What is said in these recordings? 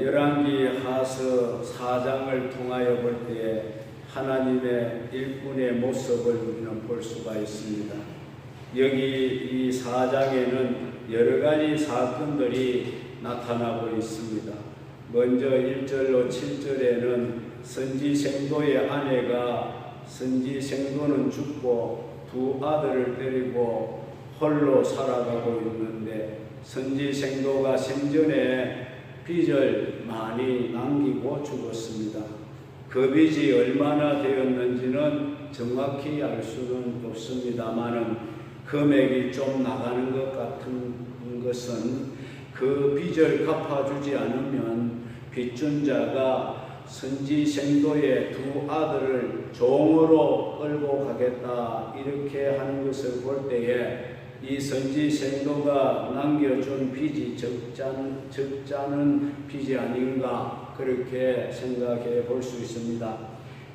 열왕기 하서 4장을 통하여 볼 때에 하나님의 일꾼의 모습을 우리는 볼 수가 있습니다. 여기 이 4장에는 여러 가지 사건들이 나타나고 있습니다. 먼저 1절로 7절에는 선지생도의 아내가 선지생도는 죽고 두 아들을 데리고 홀로 살아가고 있는데 선지생도가 생전에 빚을 많이 남기고 죽었습니다. 그 빚이 얼마나 되었는지는 정확히 알 수는 없습니다만은 금액이 좀 나가는 것 같은 것은 그 빚을 갚아주지 않으면 빚준 자가 선지생도의 두 아들을 종으로 끌고 가겠다 이렇게 하는 것을 볼 때에 이 선지생도가 남겨준 빚이 적잖은 빚이 아닌가 그렇게 생각해 볼 수 있습니다.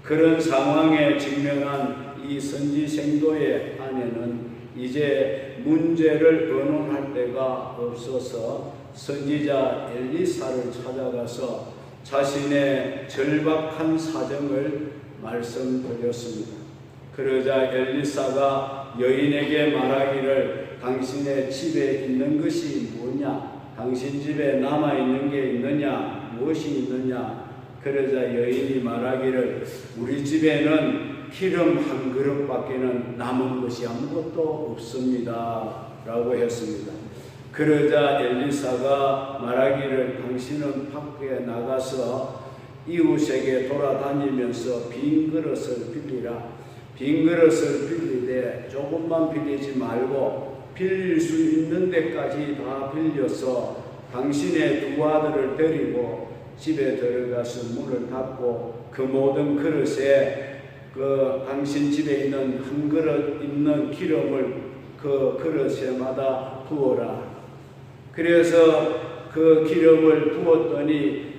그런 상황에 직면한 이 선지생도의 아내는 이제 문제를 의논할 데가 없어서 선지자 엘리사를 찾아가서 자신의 절박한 사정을 말씀드렸습니다. 그러자 엘리사가 여인에게 말하기를 당신의 집에 있는 것이 뭐냐? 당신 집에 남아있는 게 있느냐? 무엇이 있느냐? 그러자 여인이 말하기를 우리 집에는 기름 한 그릇밖에는 남은 것이 아무것도 없습니다 라고 했습니다. 그러자 엘리사가 말하기를 당신은 밖에 나가서 이웃에게 돌아다니면서 빈 그릇을 빌리라. 빈 그릇을 빌리되 조금만 빌리지 말고 빌릴 수 있는 데까지 다 빌려서 당신의 두 아들을 데리고 집에 들어가서 문을 닫고 그 모든 그릇에 그 당신 집에 있는 한 그릇 있는 기름을 그 그릇에마다 부어라. 그래서 그 기름을 부었더니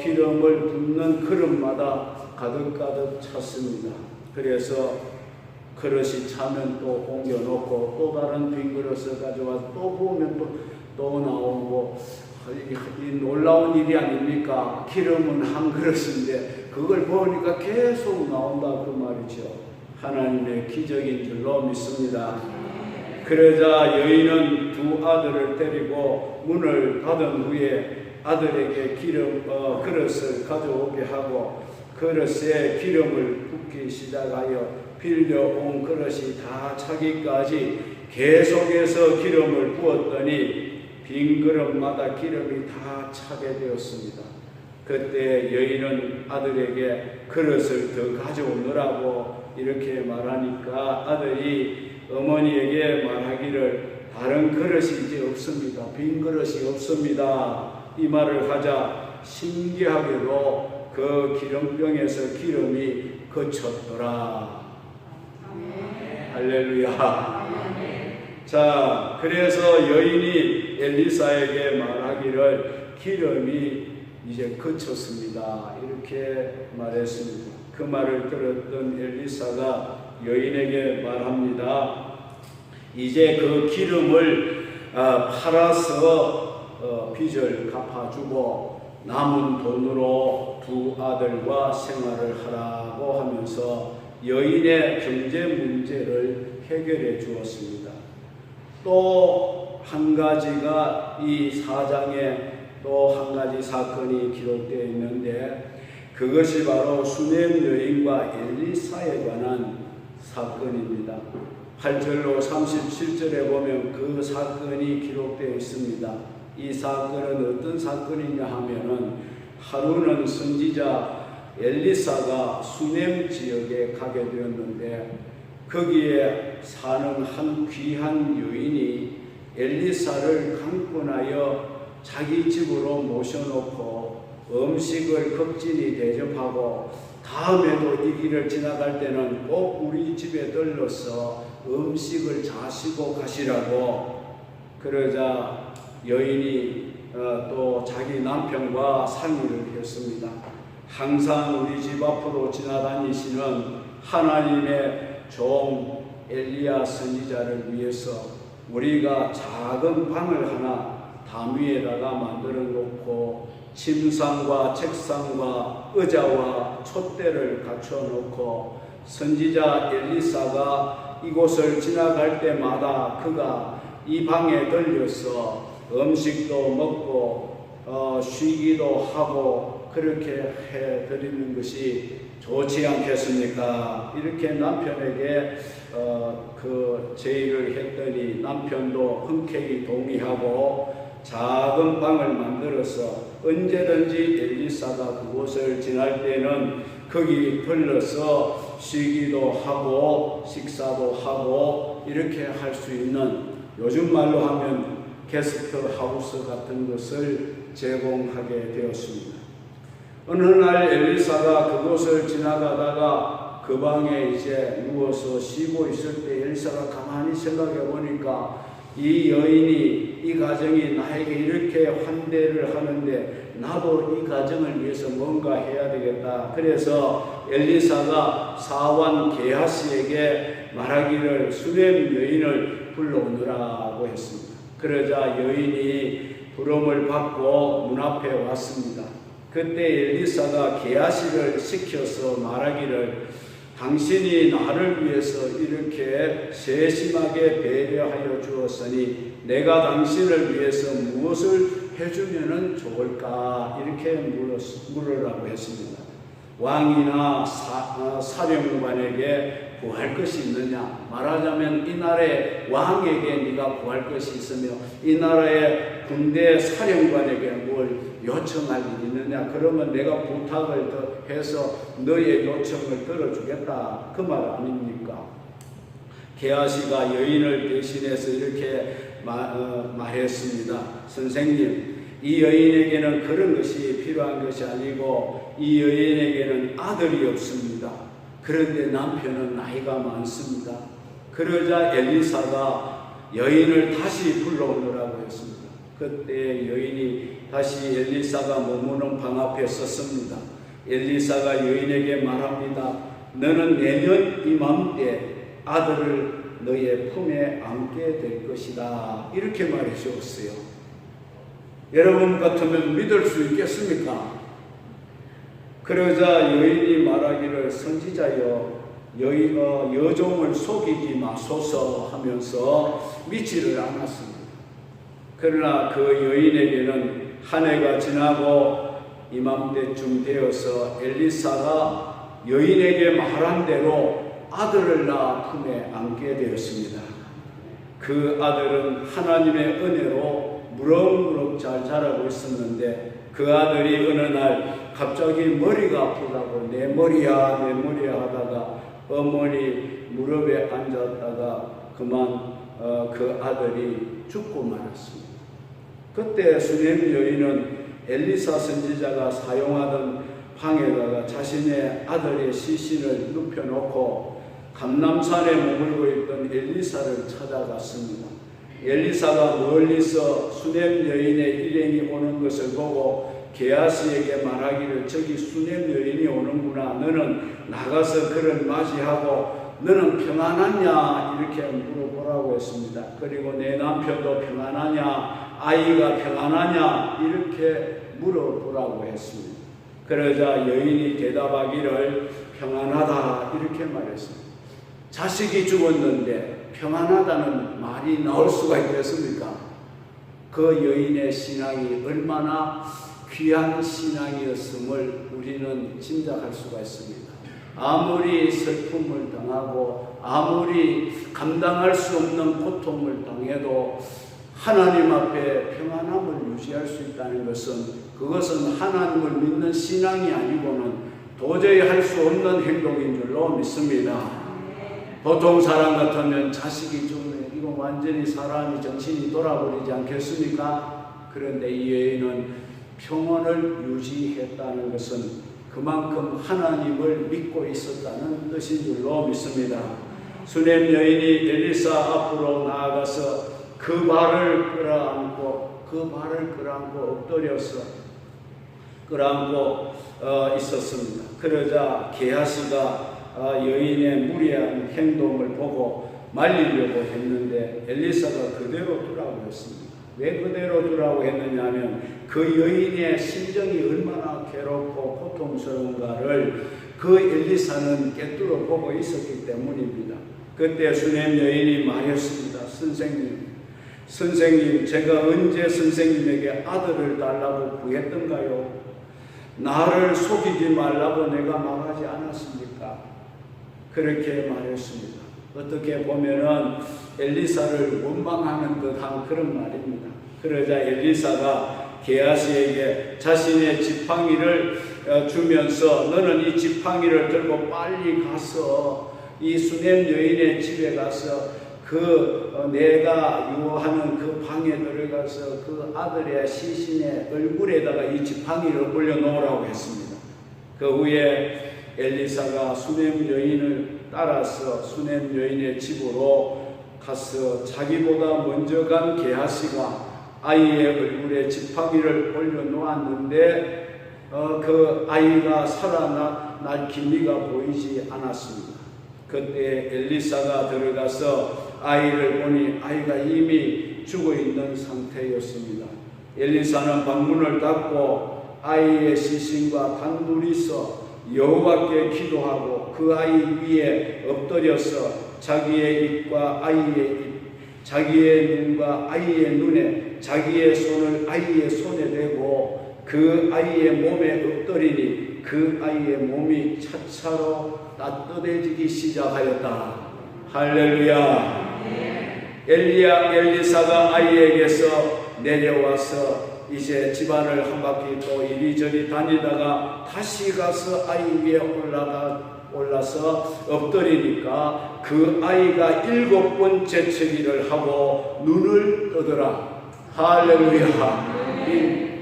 기름을 붓는 그릇마다 가득가득 찼습니다. 그래서 그릇이 차면 또 옮겨놓고 또 다른 빈 그릇을 가져와서 또 부으면 또 나오고 이 놀라운 일이 아닙니까? 기름은 한 그릇인데 그걸 부으니까 계속 나온다 그 말이죠. 하나님의 기적인 줄로 믿습니다. 그러자 여인은 두 아들을 데리고 문을 닫은 후에 아들에게 그릇을 가져오게 하고 그릇에 기름을 붓기 시작하여 빌려온 그릇이 다 차기까지 계속해서 기름을 부었더니 빈 그릇마다 기름이 다 차게 되었습니다. 그때 여인은 아들에게 그릇을 더 가져오느라고 이렇게 말하니까 아들이 어머니에게 말하기를 다른 그릇이 이제 없습니다. 빈 그릇이 없습니다. 이 말을 하자 신기하게도 그 기름병에서 기름이 그쳤더라. 할렐루야. 자, 그래서 여인이 엘리사에게 말하기를 기름이 이제 그쳤습니다. 이렇게 말했습니다. 그 말을 들었던 엘리사가 여인에게 말합니다. 이제 그 기름을 팔아서 빚을 갚아주고 남은 돈으로 두 아들과 생활을 하라고 하면서 여인의 경제 문제를 해결해 주었습니다. 또 한 가지가 이 4장에 또 한 가지 사건이 기록되어 있는데 그것이 바로 수넴 여인과 엘리사에 관한 사건입니다. 8절로 37절에 보면 그 사건이 기록되어 있습니다. 이 사건은 어떤 사건이냐 하면은 하루는 선지자 엘리사가 수넴 지역에 가게 되었는데 거기에 사는 한 귀한 여인이 엘리사를 강권하여 자기 집으로 모셔놓고 음식을 극진히 대접하고 다음에도 이 길을 지나갈 때는 꼭 우리 집에 들러서 음식을 자시고 가시라고. 그러자 여인이 또 자기 남편과 상의를 했습니다. 항상 우리 집 앞으로 지나다니시는 하나님의 종 엘리야 선지자를 위해서 우리가 작은 방을 하나 담 위에다가 만들어 놓고 침상과 책상과 의자와 촛대를 갖춰놓고 선지자 엘리사가 이곳을 지나갈 때마다 그가 이 방에 들려서 음식도 먹고 쉬기도 하고 그렇게 해드리는 것이 좋지 않겠습니까? 이렇게 남편에게 그 제의를 했더니 남편도 흔쾌히 동의하고 작은 방을 만들어서 언제든지 엘리사가 그곳을 지날 때는 거기 들러서 쉬기도 하고 식사도 하고 이렇게 할 수 있는, 요즘 말로 하면 게스트 하우스 같은 것을 제공하게 되었습니다. 어느 날 엘리사가 그곳을 지나가다가 그 방에 이제 누워서 쉬고 있을 때 엘리사가 가만히 생각해 보니까 이 여인이, 이 가정이 나에게 이렇게 환대를 하는데 나도 이 가정을 위해서 뭔가 해야 되겠다. 그래서 엘리사가 사환 게하시에게 말하기를 수넴 여인을 불러오느라고 했습니다. 그러자 여인이 부름을 받고 문 앞에 왔습니다. 그때 엘리사가 게하시를 시켜서 말하기를 당신이 나를 위해서 이렇게 세심하게 배려하여 주었으니 내가 당신을 위해서 무엇을 해주면 좋을까? 이렇게 물으라고 했습니다. 왕이나 사령관에게 구할 것이 있느냐? 말하자면 이 나라의 왕에게 네가 구할 것이 있으며 이 나라의 군대 사령관에게 뭘 요청할 일이 있느냐? 그러면 내가 부탁을 해서 너의 요청을 들어주겠다. 그 말 아닙니까? 게하시가 여인을 대신해서 이렇게 말했습니다. 선생님, 이 여인에게는 그런 것이 필요한 것이 아니고 이 여인에게는 아들이 없습니다. 그런데 남편은 나이가 많습니다. 그러자 엘리사가 여인을 다시 불러오느라고 했습니다. 그때 여인이 다시 엘리사가 머무는 방 앞에 섰습니다. 엘리사가 여인에게 말합니다. 너는 내년 이맘때 아들을 너의 품에 안게 될 것이다. 이렇게 말해 주었어요. 여러분 같으면 믿을 수 있겠습니까? 그러자 여인이 말하기를 선지자여 여종을 속이지 마소서 하면서 믿지를 않았습니다. 그러나 그 여인에게는 한 해가 지나고 이맘때쯤 되어서 엘리사가 여인에게 말한 대로 아들을 낳아 품에 안게 되었습니다. 그 아들은 하나님의 은혜로 무럭무럭 잘 자라고 있었는데 그 아들이 어느 날 갑자기 머리가 아프다고 내 머리야 하다가 어머니 무릎에 앉았다가 그만 그 아들이 죽고 말았습니다. 그때 수넴 여인은 엘리사 선지자가 사용하던 방에다가 자신의 아들의 시신을 눕혀놓고 감람산에 머물고 있던 엘리사를 찾아갔습니다. 엘리사가 멀리서 수넴 여인의 일행이 오는 것을 보고 게하시에게 말하기를 저기 수넴 여인이 오는구나. 너는 나가서 그를 맞이하고 너는 평안하냐? 이렇게 물어보라고 했습니다. 그리고 내 남편도 평안하냐? 아이가 평안하냐? 이렇게 물어보라고 했습니다. 그러자 여인이 대답하기를 평안하다 이렇게 말했습니다. 자식이 죽었는데 평안하다는 말이 나올 수가 있겠습니까? 그 여인의 신앙이 얼마나 귀한 신앙이었음을 우리는 짐작할 수가 있습니다. 아무리 슬픔을 당하고 아무리 감당할 수 없는 고통을 당해도 하나님 앞에 평안함을 유지할 수 있다는 것은 그것은 하나님을 믿는 신앙이 아니고는 도저히 할 수 없는 행동인 줄로 믿습니다. 보통 사람 같으면 자식이 죽으면 이거 완전히 사람이 정신이 돌아버리지 않겠습니까? 그런데 이 여인은 평온을 유지했다는 것은 그만큼 하나님을 믿고 있었다는 뜻인 줄로 믿습니다. 수넴 여인이 엘리사 앞으로 나아가서 그 발을 끌어안고 엎드려서 끌어안고 있었습니다. 그러자 게하시가 여인의 무리한 행동을 보고 말리려고 했는데 엘리사가 그대로 두라고 했습니다. 왜 그대로 두라고 했느냐 하면 그 여인의 심정이 얼마나 괴롭고 고통스러운가를 그 엘리사는 꿰뚫어 보고 있었기 때문입니다. 그때 수넴 여인이 말했습니다. 선생님, 제가 언제 선생님에게 아들을 달라고 구했던가요? 나를 속이지 말라고 내가 말하지 않았습니까? 그렇게 말했습니다. 어떻게 보면은 엘리사를 원망하는 듯한 그런 말입니다. 그러자 엘리사가 게하시에게 자신의 지팡이를 주면서 너는 이 지팡이를 들고 빨리 가서 이 수넴 여인의 집에 가서 내가 유호하는 그 방에 들어가서 그 아들의 시신의 얼굴에다가 이 지팡이를 올려놓으라고 했습니다. 그 후에 엘리사가 수넴 여인을 따라서 수넴 여인의 집으로 가서 자기보다 먼저 간 게하시가 아이의 얼굴에 지팡이를 올려놓았는데 그 아이가 살아날 기미가 보이지 않았습니다. 그때 엘리사가 들어가서 아이를 보니 아이가 이미 죽어있는 상태였습니다. 엘리사는 방문을 닫고 아이의 시신과 단둘이서 여호와께 기도하고 그 아이 위에 엎드려서 자기의 입과 아이의 입, 자기의 눈과 아이의 눈에 자기의 손을 아이의 손에 대고 그 아이의 몸에 엎드리니 그 아이의 몸이 차차로 따뜻해지기 시작하였다. 할렐루야. 엘리사가 아이에게서 내려와서 이제 집안을 한 바퀴 또 이리저리 다니다가 다시 가서 아이 위에 올라서 엎드리니까 그 아이가 7번 재채기를 하고 눈을 뜨더라. 할렐루야.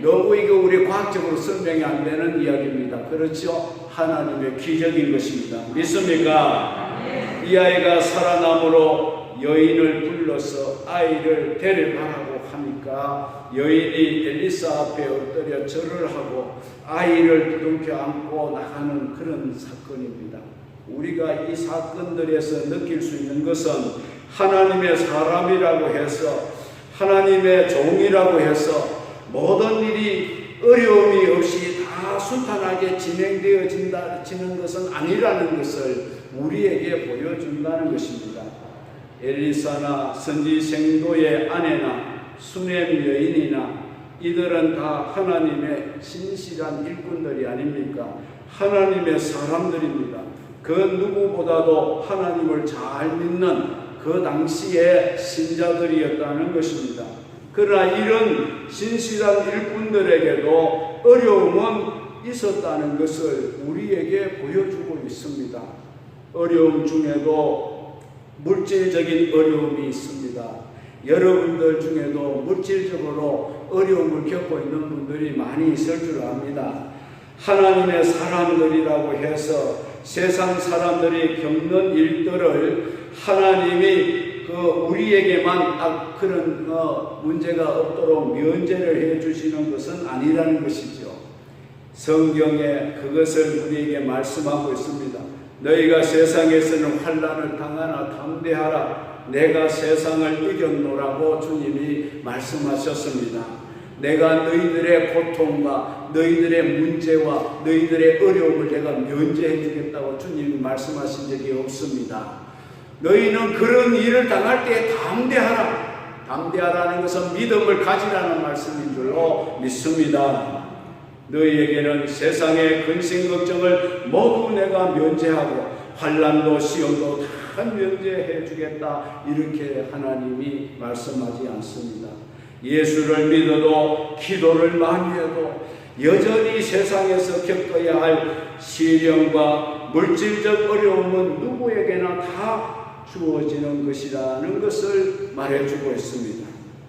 너무 이거 우리 과학적으로 설명이 안 되는 이야기입니다. 그렇죠? 하나님의 기적인 것입니다. 믿습니까? 이 아이가 살아남으로 여인을 불러서 아이를 데려가라고 하니까 여인이 엘리사 앞에 엎드려 절을 하고 아이를 두둥켜 안고 나가는 그런 사건입니다. 우리가 이 사건들에서 느낄 수 있는 것은 하나님의 사람이라고 해서 하나님의 종이라고 해서 모든 일이 어려움이 없이 다 순탄하게 진행되어지는 것은 아니라는 것을 우리에게 보여준다는 것입니다. 엘리사나 선지생도의 아내나 수넴 여인이나 이들은 다 하나님의 신실한 일꾼들이 아닙니까? 하나님의 사람들입니다. 그 누구보다도 하나님을 잘 믿는 그 당시의 신자들이었다는 것입니다. 그러나 이런 신실한 일꾼들에게도 어려움은 있었다는 것을 우리에게 보여주고 있습니다. 어려움 중에도 물질적인 어려움이 있습니다. 여러분들 중에도 물질적으로 어려움을 겪고 있는 분들이 많이 있을 줄 압니다. 하나님의 사람들이라고 해서 세상 사람들이 겪는 일들을 하나님이 우리에게만 그런 문제가 없도록 면제를 해주시는 것은 아니라는 것이죠. 성경에 그것을 우리에게 말씀하고 있습니다. 너희가 세상에서는 환난을 당하나 담대하라. 내가 세상을 이겼노라고 주님이 말씀하셨습니다. 내가 너희들의 고통과 너희들의 문제와 너희들의 어려움을 내가 면제해 주겠다고 주님이 말씀하신 적이 없습니다. 너희는 그런 일을 당할 때 담대하라. 담대하라는 것은 믿음을 가지라는 말씀인 줄로 믿습니다. 너희에게는 세상의 근심 걱정을 모두 내가 면제하고 환난도 시험도 다 면제해 주겠다. 이렇게 하나님이 말씀하지 않습니다. 예수를 믿어도 기도를 많이 해도 여전히 세상에서 겪어야 할 시련과 물질적 어려움은 누구에게나 다 주어지는 것이라는 것을 말해주고 있습니다.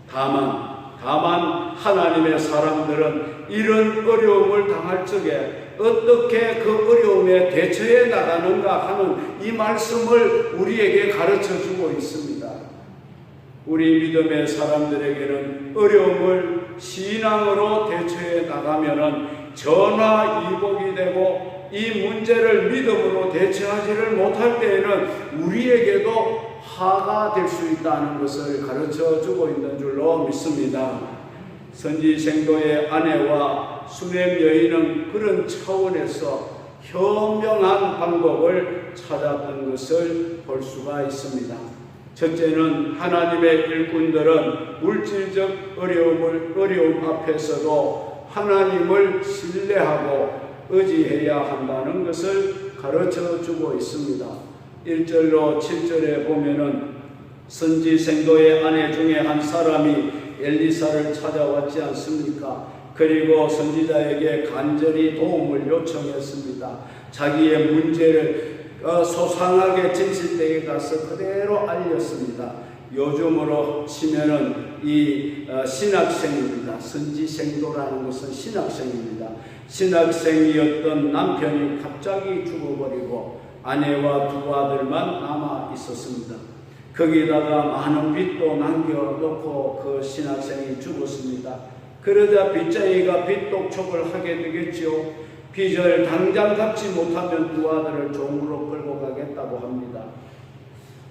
다만 하나님의 사람들은 이런 어려움을 당할 적에 어떻게 그 어려움에 대처해 나가는가 하는 이 말씀을 우리에게 가르쳐주고 있습니다. 우리 믿음의 사람들에게는 어려움을 신앙으로 대처해 나가면은 전화위복이 되고 이 문제를 믿음으로 대처하지를 못할 때에는 우리에게도 화가 될 수 있다는 것을 가르쳐 주고 있는 줄로 믿습니다. 선지생도의 아내와 수냄 여인은 그런 차원에서 현명한 방법을 찾았던 것을 볼 수가 있습니다. 첫째는 하나님의 일꾼들은 물질적 어려움 앞에서도 하나님을 신뢰하고 의지해야 한다는 것을 가르쳐 주고 있습니다. 1절로 7절에 보면은 선지생도의 아내 중에 한 사람이 엘리사를 찾아왔지 않습니까? 그리고 선지자에게 간절히 도움을 요청했습니다. 자기의 문제를 소상하게 진실되게 가서 그대로 알렸습니다. 요즘으로 치면은 이 신학생입니다. 선지생도라는 것은 신학생입니다. 신학생이었던 남편이 갑자기 죽어버리고 아내와 두 아들만 남아 있었습니다. 거기다가 많은 빚도 남겨놓고 그 신학생이 죽었습니다. 그러자 빚쟁이가 빚독촉을 하게 되겠죠. 빚을 당장 갚지 못하면 두 아들을 종으로 끌고 가겠다고 합니다.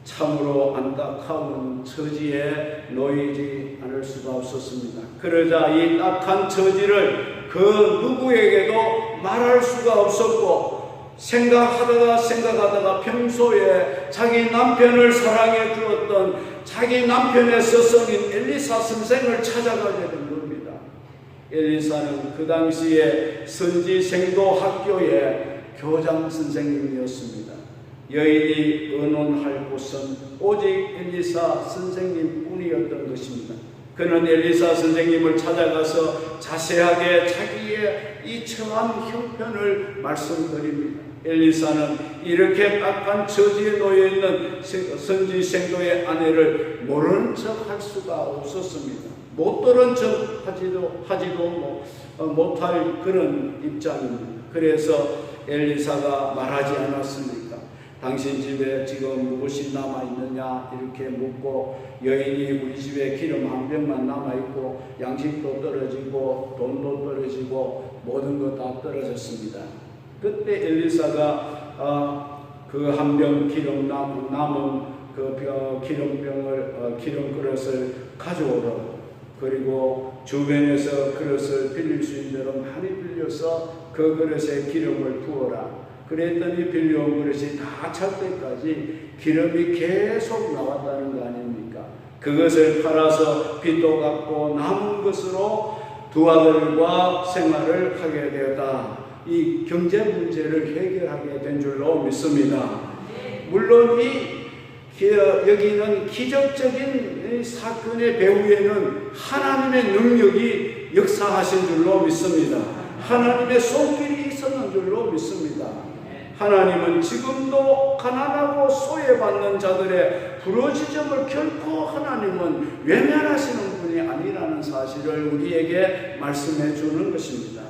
참으로 안타까운 처지에 놓이지 않을 수가 없었습니다. 그러자 이 딱한 처지를 그 누구에게도 말할 수가 없었고, 생각하다가 평소에 자기 남편을 사랑해 주었던 자기 남편의 스승인 엘리사 선생을 찾아가게 된 겁니다. 엘리사는 그 당시에 선지생도 학교의 교장 선생님이었습니다. 여인이 의논할 곳은 오직 엘리사 선생님 뿐이었던 것입니다. 그는 엘리사 선생님을 찾아가서 자세하게 자기의 이 처한 형편을 말씀드립니다. 엘리사는 이렇게 딱한 처지에 놓여있는 선지생도의 아내를 모르는 척 할 수가 없었습니다. 못 들은 척 하지도 못할 그런 입장입니다. 그래서 엘리사가 말하지 않았습니까? 당신 집에 지금 무엇이 남아있느냐 이렇게 묻고, 여인이 우리 집에 기름 한 병만 남아있고 양식도 떨어지고 돈도 떨어지고 모든 것 다 떨어졌습니다. 그때 엘리사가 그 한 병 기름 남은 그 기름 그릇을 가져오라고, 그리고 주변에서 그릇을 빌릴 수 있는 대로 많이 빌려서 그 그릇에 기름을 부어라. 그랬더니 빌려온 그릇이 다 찰 때까지 기름이 계속 나왔다는 거 아닙니까? 그것을 팔아서 빚도 갚고 남은 것으로 두 아들과 생활을 하게 되었다. 이 경제 문제를 해결하게 된 줄로 믿습니다. 물론 여기는 기적적인 사건의 배후에는 하나님의 능력이 역사하신 줄로 믿습니다. 하나님의 손길이 있었는 줄로 믿습니다. 하나님은 지금도 가난하고 소외받는 자들의 부르짖음을 결코 하나님은 외면하시는 분이 아니라는 사실을 우리에게 말씀해 주는 것입니다.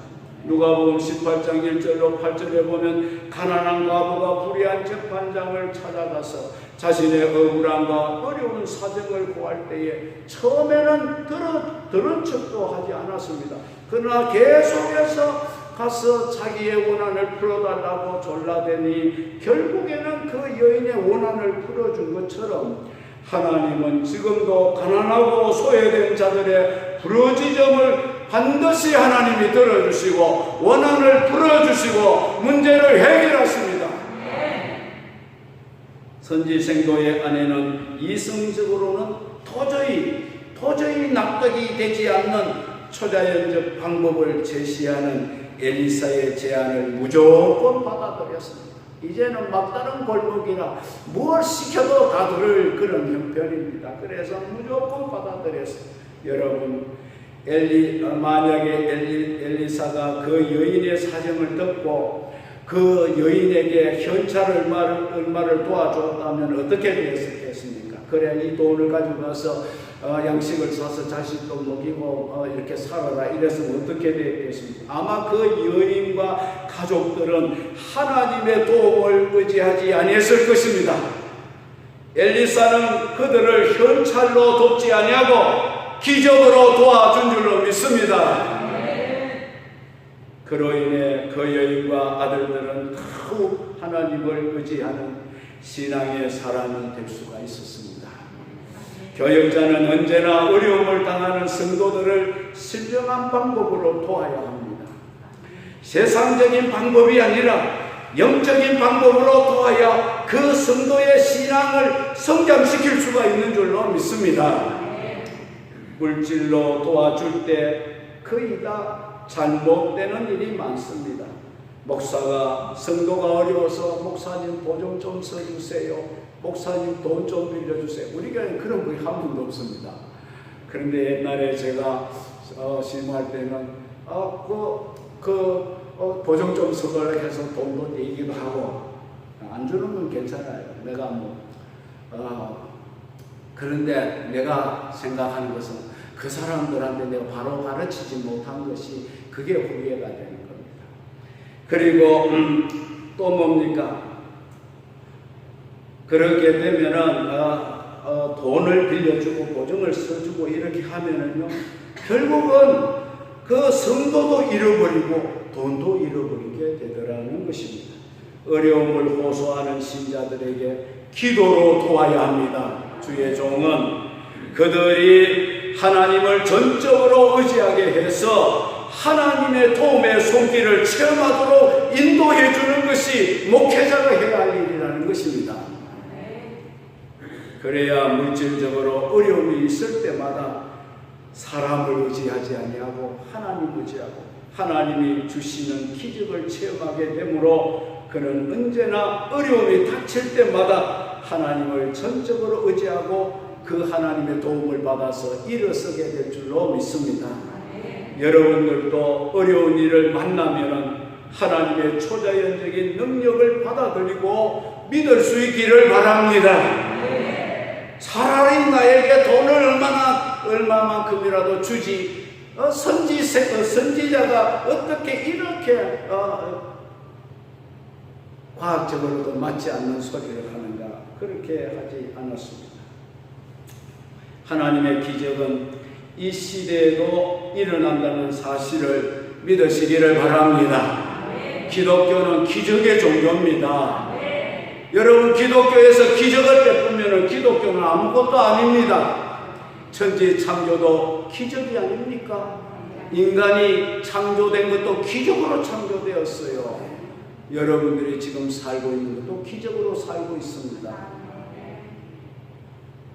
누가복음 18장 1절로 8절에 보면 가난한 과부가 불의한 재판장을 찾아가서 자신의 억울함과 어려운 사정을 고할 때에 처음에는 들은 척도 하지 않았습니다. 그러나 계속해서 가서 자기의 원한을 풀어달라고 졸라대니 결국에는 그 여인의 원한을 풀어준 것처럼 하나님은 지금도 가난하고 소외된 자들의 부르짖음을 반드시 하나님이 들어주시고 원한을 풀어주시고 문제를 해결하십니다. 선지생도의 아내는 이성적으로는 도저히 납득이 되지 않는 초자연적 방법을 제시하는 엘리사의 제안을 무조건 받아들였습니다. 이제는 막다른 골목이라 뭘 시켜도 다 들을 그런 형편입니다. 그래서 무조건 받아들였습니다. 여러분, 만약에 엘리사가 그 여인의 사정을 듣고 그 여인에게 현찰 얼마를 도와줬다면 어떻게 되었겠습니까? 그래, 이 돈을 가지고 가서 양식을 사서 자식도 먹이고 이렇게 살아라 이랬으면 어떻게 되겠습니까? 아마 그 여인과 가족들은 하나님의 도움을 의지하지 아니했을 것입니다. 엘리사는 그들을 현찰로 돕지 아니하고 기적으로 도와준 줄로 믿습니다. 그로 인해 그 여인과 아들들은 더욱 하나님을 의지하는 신앙의 사람이 될 수가 있었습니다. 교역자는 언제나 어려움을 당하는 성도들을 신령한 방법으로 도와야 합니다. 세상적인 방법이 아니라 영적인 방법으로 도와야 그 성도의 신앙을 성장시킬 수가 있는 줄로 믿습니다. 물질로 도와줄 때 거의 다 잘못되는 일이 많습니다. 목사가 성도가 어려워서 목사님 보증 좀 서주세요. 목사님 돈 좀 빌려주세요. 우리 교회는 그런 분이 한 분도 없습니다. 그런데 옛날에 제가 심할 때는 보증 좀 서달라고 해서 돈도 내기도 하고 안 주는 건 괜찮아요. 내가 그런데 내가 생각하는 것은 그 사람들한테 내가 바로 가르치지 못한 것이 그게 후회가 되는 겁니다. 그리고 또 뭡니까? 그렇게 되면은 돈을 빌려주고 보증을 써주고 이렇게 하면은요, 결국은 그 성도도 잃어버리고 돈도 잃어버리게 되더라는 것입니다. 어려움을 호소하는 신자들에게 기도로 도와야 합니다. 주의 종은 그들이 하나님을 전적으로 의지하게 해서 하나님의 도움의 손길을 체험하도록 인도해 주는 것이 목회자가 해야 할 일이라는 것입니다. 그래야 물질적으로 어려움이 있을 때마다 사람을 의지하지 아니하고 하나님을 의지하고 하나님이 주시는 기적을 체험하게 되므로 그는 언제나 어려움이 닥칠 때마다 하나님을 전적으로 의지하고 그 하나님의 도움을 받아서 일어서게 될 줄로 믿습니다. 여러분들도 어려운 일을 만나면 하나님의 초자연적인 능력을 받아들이고 믿을 수 있기를 바랍니다. 차라리 나에게 돈을 얼마만큼이라도 주지 선지자가 어떻게 이렇게 과학적으로도 맞지 않는 소리를 하는가, 그렇게 하지 않았습니다. 하나님의 기적은 이 시대에도 일어난다는 사실을 믿으시기를 바랍니다. 기독교는 기적의 종교입니다. 여러분, 기독교에서 기적을 베푸면 기독교는 아무것도 아닙니다. 천지 창조도 기적이 아닙니까? 인간이 창조된 것도 기적으로 창조되었어요. 여러분들이 지금 살고 있는 것도 기적으로 살고 있습니다.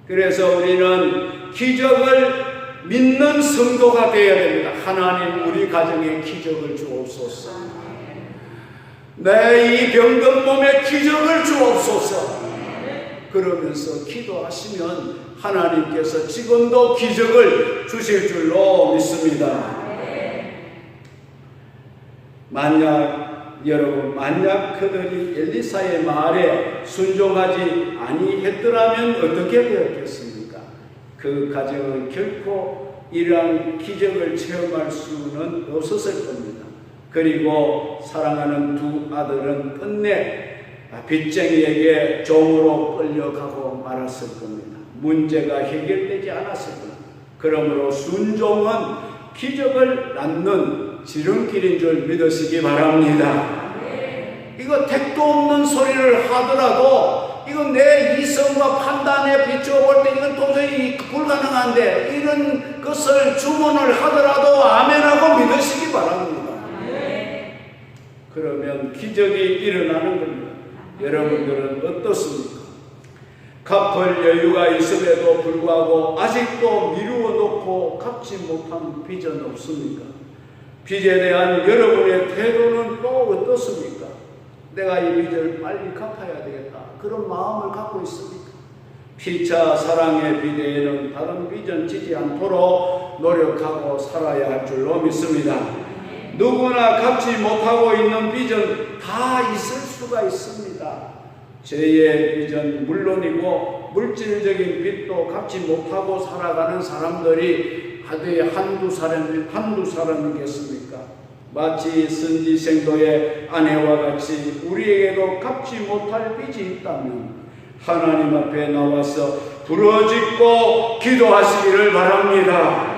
그래서 우리는 기적을 믿는 성도가 되어야 됩니다. 하나님, 우리 가정에 기적을 주옵소서. 내 이 병든 몸에 기적을 주옵소서. 그러면서 기도하시면 하나님께서 지금도 기적을 주실 줄로 믿습니다. 만약 그들이 엘리사의 말에 순종하지 아니했더라면 어떻게 되었겠습니까? 그 가정은 결코 이러한 기적을 체험할 수는 없었을 겁니다. 그리고 사랑하는 두 아들은 끝내 빚쟁이에게 종으로 끌려가고 말았을 겁니다. 문제가 해결되지 않았을 겁니다. 그러므로 순종은 기적을 낳는 지름길인 줄 믿으시기 바랍니다. 이거 택도 없는 소리를 하더라도 이건 내 이성과 판단에 비추어 볼 때 이건 도저히 불가능한데 이런 것을 주문을 하더라도 아멘하고 믿으시기 바랍니다. 그러면 기적이 일어나는 겁니다. 여러분들은 어떻습니까? 갚을 여유가 있음에도 불구하고 아직도 미루어 놓고 갚지 못한 빚은 없습니까? 빚에 대한 여러분의 태도는 또 어떻습니까? 내가 이 빚을 빨리 갚아야 되겠다, 그런 마음을 갖고 있습니까? 피차 사랑의 비대에는 다른 빚은 지지 않도록 노력하고 살아야 할 줄로 믿습니다. 누구나 갚지 못하고 있는 빚은 다 있을 수가 있습니다. 죄의 빚은 물론이고 물질적인 빚도 갚지 못하고 살아가는 사람들이 하루에 한두 사람이겠습니까? 마치 선지생도의 아내와 같이 우리에게도 갚지 못할 빚이 있다면 하나님 앞에 나와서 부르짖고 기도하시기를 바랍니다.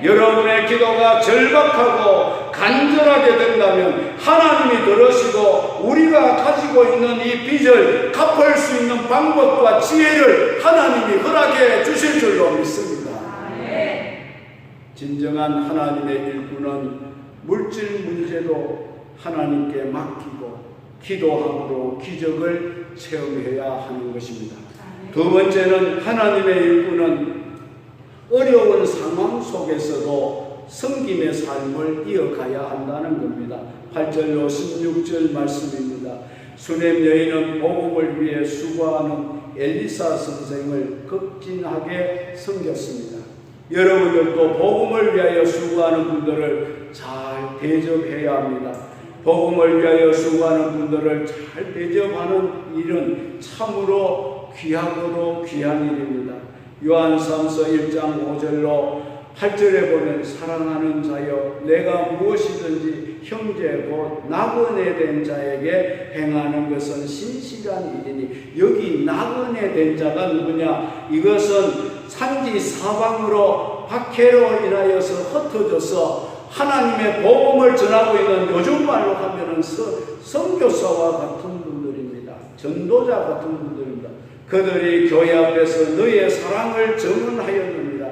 여러분의 기도가 절박하고 간절하게 된다면 하나님이 들으시고 우리가 가지고 있는 이 빚을 갚을 수 있는 방법과 지혜를 하나님이 허락해 주실 줄로 믿습니다. 진정한 하나님의 일꾼은 물질 문제도 하나님께 맡기고 기도함으로 기적을 체험해야 하는 것입니다. 두 번째는 하나님의 일꾼은 어려운 상황 속에서도 섬김의 삶을 이어가야 한다는 겁니다. 8절로 16절 말씀입니다. 수넴 여인은 복음을 위해 수고하는 엘리사 선생을 극진하게 섬겼습니다. 여러분들도 복음을 위하여 수고하는 분들을 잘 대접해야 합니다. 복음을 위하여 수고하는 분들을 잘 대접하는 일은 참으로 귀하고도 귀한 일입니다. 요한삼서 1장 5절로 8절에 보면 사랑하는 자여 내가 무엇이든지 형제 곧 나그네 된 자에게 행하는 것은 신실한 일이니, 여기 나그네 된 자가 누구냐? 이것은 산지 사방으로 박해로 인하여서 흩어져서 하나님의 복음을 전하고 있는, 요즘 말로 하면은 선교사와 같은 분들입니다. 전도자 같은 분들입니다. 그들이 교회 앞에서 너의 사랑을 증언하였느니라.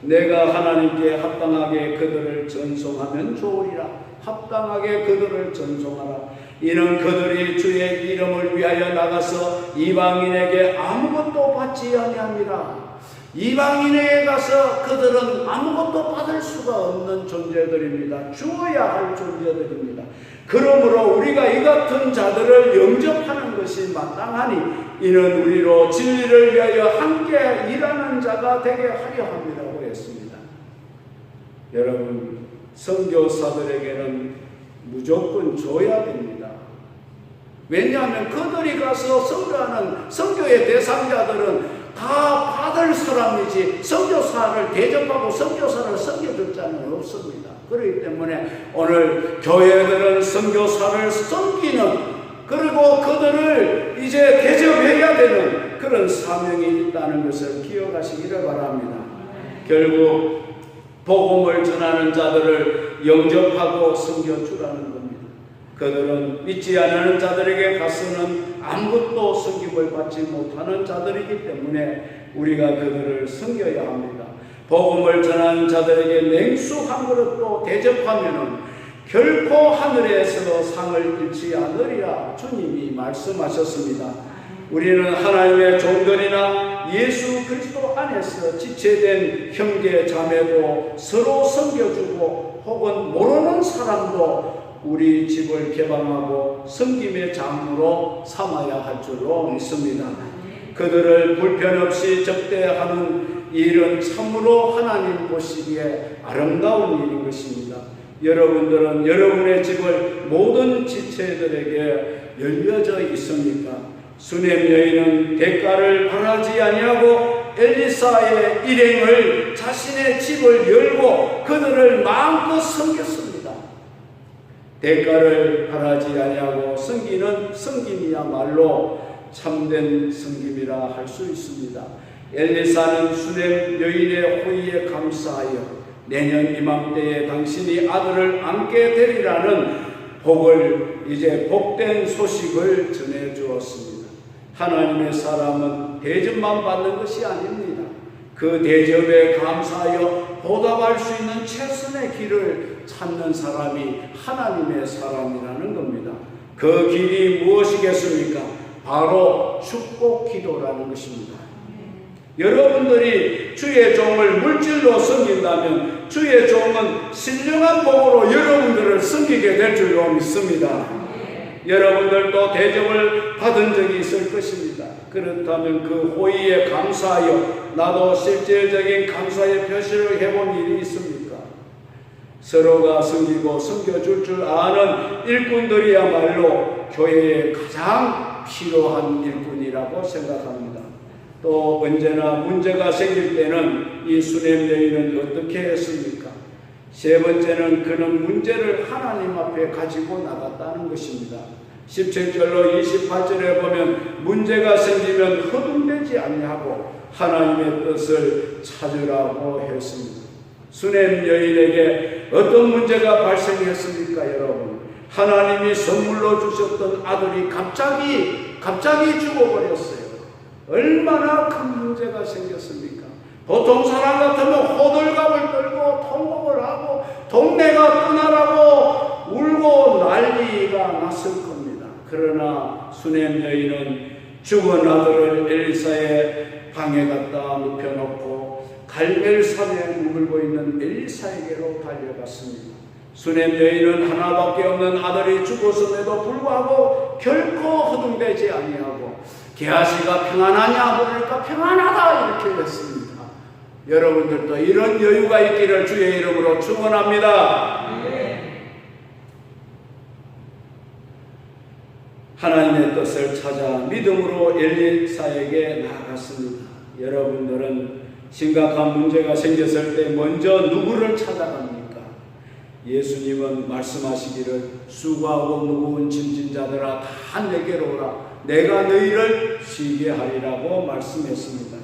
내가 하나님께 합당하게 그들을 전송하면 좋으리라. 합당하게 그들을 전송하라. 이는 그들이 주의 이름을 위하여 나가서 이방인에게 아무것도 받지 아니함이라. 이방인에게 가서 그들은 아무것도 받을 수가 없는 존재들입니다. 주어야 할 존재들입니다. 그러므로 우리가 이 같은 자들을 영접하는 것이 마땅하니 이는 우리로 진리를 위하여 함께 일하는 자가 되게 하려 함이라고 했습니다. 여러분, 선교사들에게는 무조건 줘야 됩니다. 왜냐하면 그들이 가서 선교하는 선교의 대상자들은 다 받을 사람이지 선교사를 대접하고 선교사를 섬겨줄 자는 없습니다. 그렇기 때문에 오늘 교회들은 선교사를 섬기는, 그리고 그들을 이제 대접해야 되는 그런 사명이 있다는 것을 기억하시기를 바랍니다. 결국 복음을 전하는 자들을 영접하고 섬겨주라는 겁니다. 그들은 믿지 않는 자들에게 가서는 아무것도 섬김을 받지 못하는 자들이기 때문에 우리가 그들을 섬겨야 합니다. 복음을 전하는 자들에게 냉수 한 그릇도 대접하면은 결코 하늘에서 상을 잃지 않으리라 주님이 말씀하셨습니다. 우리는 하나님의 종들이나 예수 그리스도 안에서 지체된 형제 자매도 서로 섬겨주고, 혹은 모르는 사람도 우리 집을 개방하고 섬김의 장으로 삼아야 할 줄로 믿습니다. 그들을 불편 없이 접대하는 일은 참으로 하나님 보시기에 아름다운 일인 것입니다. 여러분들은 여러분의 집을 모든 지체들에게 열려져 있습니까? 수넴 여인은 대가를 바라지 아니하고 엘리사의 일행을 자신의 집을 열고 그들을 마음껏 섬겼습니다. 대가를 바라지 아니하고 섬기는 섬김이야말로 참된 섬김이라 할 수 있습니다. 엘리사는 수넴 여인의 호의에 감사하여 내년 이맘때에 당신이 아들을 안게 되리라는 이제 복된 소식을 전해 주었습니다. 하나님의 사람은 대접만 받는 것이 아닙니다. 그 대접에 감사하여 보답할 수 있는 최선의 길을 찾는 사람이 하나님의 사람이라는 겁니다. 그 길이 무엇이겠습니까? 바로 축복 기도라는 것입니다. 여러분들이 주의 종을 물질로 섬긴다면 주의 종은 신령한 복으로 여러분들을 섬기게 될 줄로 믿습니다. 여러분들도 대접을 받은 적이 있을 것입니다. 그렇다면 그 호의에 감사하여 나도 실질적인 감사의 표시를 해본 일이 있습니까? 서로가 섬기고 섬겨줄 줄 아는 일꾼들이야말로 교회에 가장 필요한 일꾼이라고 생각합니다. 또 언제나 문제가 생길 때는 이 수넴 여인은 어떻게 했습니까? 세 번째는 그는 문제를 하나님 앞에 가지고 나갔다는 것입니다. 17절로 28절에 보면 문제가 생기면 허둥대지 아니하고 하나님의 뜻을 찾으라고 했습니다. 수넴 여인에게 어떤 문제가 발생했습니까, 여러분? 하나님이 선물로 주셨던 아들이 갑자기 죽어버렸어요. 얼마나 큰 문제가 생겼습니까? 보통 사람 같으면 호들갑을 떨고 통곡을 하고 동네가 떠나라고 울고 난리가 났을 겁니다. 그러나 수넴 여인은 죽은 아들을 엘리사의 방에 갖다 눕혀놓고 갈멜산에 머물고 있는 엘리사에게로 달려갔습니다. 수넴 여인은 하나밖에 없는 아들이 죽었음에도 불구하고 결코 허둥대지 아니하고 게하시가 평안하냐 물으니까 평안하다 이렇게 했습니다. 여러분들도 이런 여유가 있기를 주의 이름으로 축원합니다. 하나님의 뜻을 찾아 믿음으로 엘리사에게 나아갔습니다. 여러분들은 심각한 문제가 생겼을 때 먼저 누구를 찾아갑니까? 예수님은 말씀하시기를 수고하고 무거운 짐진 자들아 다 내게로 오라 내가 너희를 쉬게 하리라고 말씀했습니다.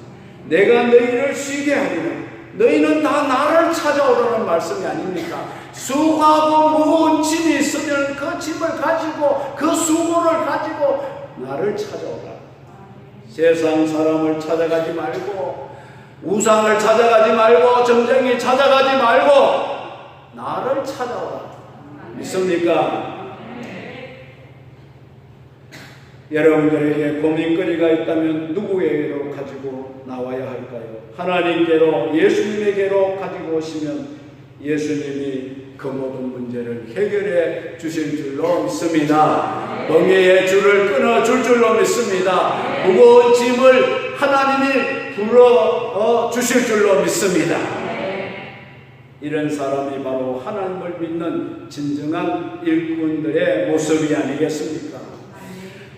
내가 너희를 쉬게 하리라. 너희는 다 나를 찾아오라는 말씀이 아닙니까? 수고하고 무거운 짐이 있으면 그 짐을 가지고 그 수고를 가지고 나를 찾아오라. 세상 사람을 찾아가지 말고 우상을 찾아가지 말고 점쟁이 찾아가지 말고 나를 찾아오라. 믿습니까? 여러분들에게 고민거리가 있다면 누구에게로 가지고 나와야 할까요? 하나님께로 예수님에게로 가지고 오시면 예수님이 그 모든 문제를 해결해 주실 줄로 믿습니다. 멍에의 줄을 끊어줄 줄로 믿습니다. 무거운 짐을 하나님이 풀어 주실 줄로 믿습니다. 이런 사람이 바로 하나님을 믿는 진정한 일꾼들의 모습이 아니겠습니까?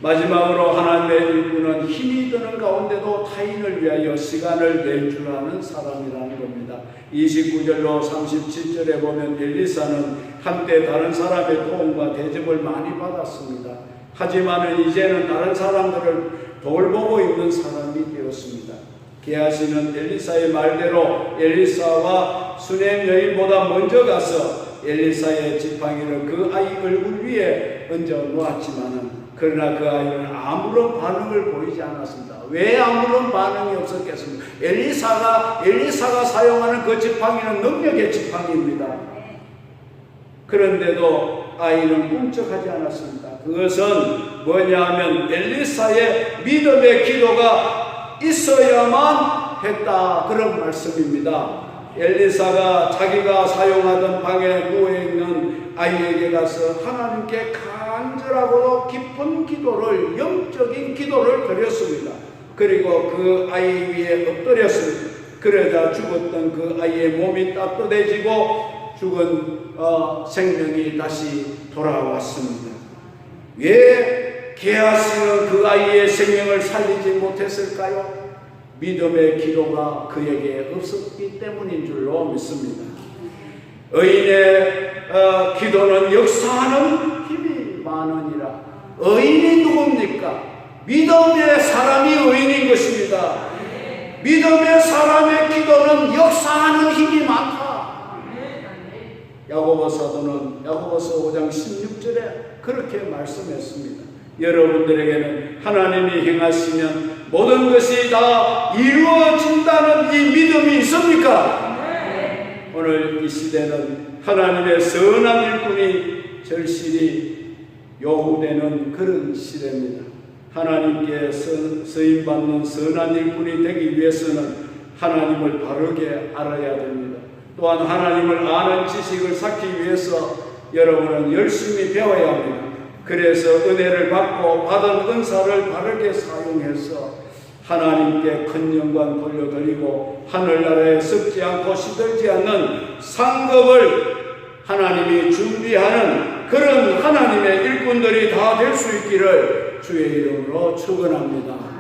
마지막으로 하나님의 일꾼은 힘이 드는 가운데도 타인을 위하여 시간을 낼 줄 아는 사람이라는 겁니다. 29절로 37절에 보면 엘리사는 한때 다른 사람의 도움과 대접을 많이 받았습니다. 하지만 이제는 다른 사람들을 돌보고 있는 사람이 되었습니다. 게하시는 엘리사의 말대로 엘리사와 수넴 여인보다 먼저 가서 엘리사의 지팡이를 그 아이 얼굴 위에 얹어 놓았지만은 그러나 그 아이는 아무런 반응을 보이지 않았습니다. 왜 아무런 반응이 없었겠습니까? 엘리사가 사용하는 그 지팡이는 능력의 지팡이입니다. 그런데도 아이는 꿈쩍하지 않았습니다. 그것은 뭐냐 하면 엘리사의 믿음의 기도가 있어야만 했다 그런 말씀입니다. 엘리사가 자기가 사용하던 방에 누워있는 아이에게 가서 하나님께 간절하고 깊은 기도를 영적인 기도를 드렸습니다. 그리고 그 아이 위에 엎드렸습니다. 그러자 죽었던 그 아이의 몸이 따뜻해지고 죽은 생명이 다시 돌아왔습니다. 왜 게하시는 그 아이의 생명을 살리지 못했을까요? 믿음의 기도가 그에게 없었기 때문인 줄로 믿습니다. 의인의 기도는 역사하는 힘이 많으니라. 의인이 누굽니까? 믿음의 사람이 의인인 것입니다. 믿음의 사람의 기도는 역사하는 힘이 많다. 야고보 사도는 야고보서 5장 16절에 그렇게 말씀했습니다. 여러분들에게는 하나님이 행하시면 모든 것이 다 이루어진다는 이 믿음이 있습니까? 오늘 이 시대는 하나님의 선한 일꾼이 절실히 요구되는 그런 시대입니다. 하나님께 쓰임받는 선한 일꾼이 되기 위해서는 하나님을 바르게 알아야 됩니다. 또한 하나님을 아는 지식을 쌓기 위해서 여러분은 열심히 배워야 합니다. 그래서 은혜를 받고 받은 은사를 바르게 사용해서 하나님께 큰 영광 돌려드리고 하늘나라에 썩지 않고 시들지 않는 상급을 하나님이 준비하는 그런 하나님의 일꾼들이 다 될 수 있기를 주의 이름으로 축원합니다.